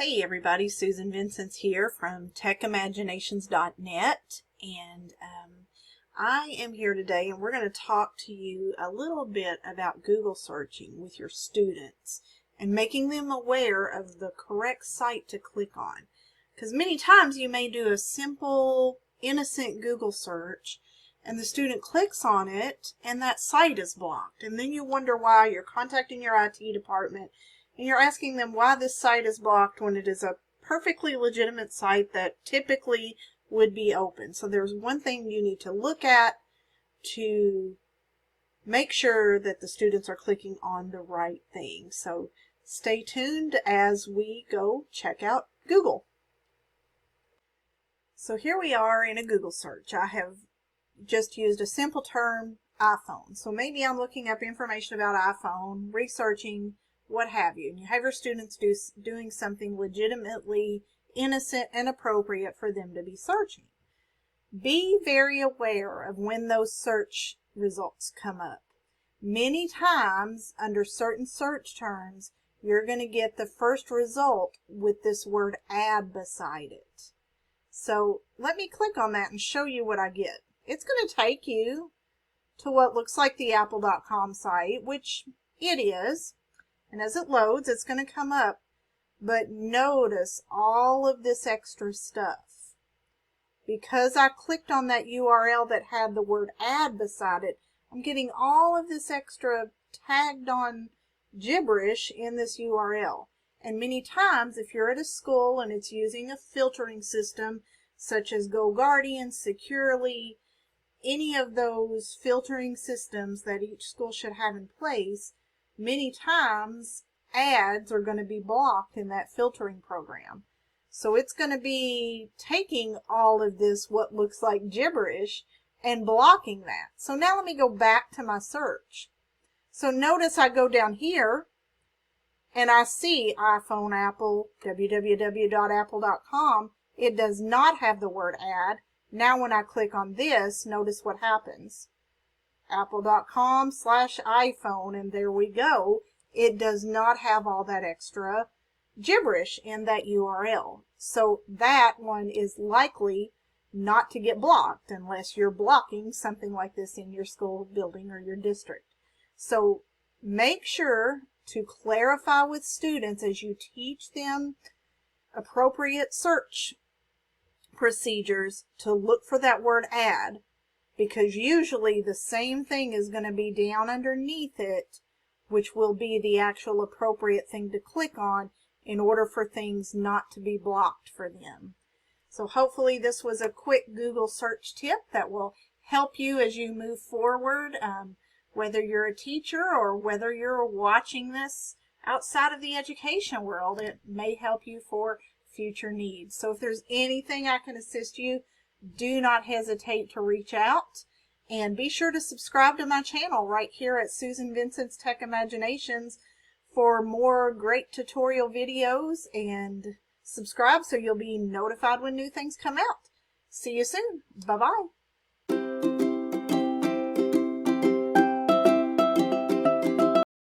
Hey everybody, Susan Vincentz here from techimaginations.net, and I am here today and we're going to talk to you a little bit about Google searching with your students and making them aware of the correct site to click on. Because many times you may do a simple, innocent Google search and the student clicks on it and that site is blocked, and then you wonder why. You're contacting your IT department and you're asking them why this site is blocked when it is a perfectly legitimate site that typically would be open. So there's one thing you need to look at to make sure that the students are clicking on the right thing. So stay tuned as we go check out Google. So here we are in a Google search. I have just used a simple term, iPhone. So maybe I'm looking up information about iPhone, researching, what have you, and you have your students doing something legitimately innocent and appropriate for them to be searching. Be very aware of when those search results come up. Many times under certain search terms, you're going to get the first result with this word ad beside it. So let me click on that and show you what I get. It's going to take you to what looks like the apple.com site, which it is. And as it loads, it's going to come up. But notice all of this extra stuff. Because I clicked on that URL that had the word ad beside it, I'm getting all of this extra tagged on gibberish in this URL. And many times, if you're at a school and it's using a filtering system, such as GoGuardian, Securely, any of those filtering systems that each school should have in place, many times ads are going to be blocked in that filtering program. So it's going to be taking all of this, what looks like gibberish, and blocking that. So now let me go back to my search. So notice I go down here and I see iPhone, Apple, www.apple.com. It does not have the word ad. Now when I click on this, notice what happens. apple.com/iPhone, and there we go. It does not have all that extra gibberish in that URL. So that one is likely not to get blocked unless you're blocking something like this in your school building or your district. So make sure to clarify with students as you teach them appropriate search procedures to look for that word ad, because usually the same thing is going to be down underneath it, which will be the actual appropriate thing to click on in order for things not to be blocked for them. So hopefully this was a quick Google search tip that will help you as you move forward, whether you're a teacher or whether you're watching this outside of the education world. It may help you for future needs. So if there's anything I can assist you, do not hesitate to reach out, and be sure to subscribe to my channel right here at Susan Vincentz-Tech Imaginations for more great tutorial videos, and subscribe so you'll be notified when new things come out. See you soon. Bye-bye.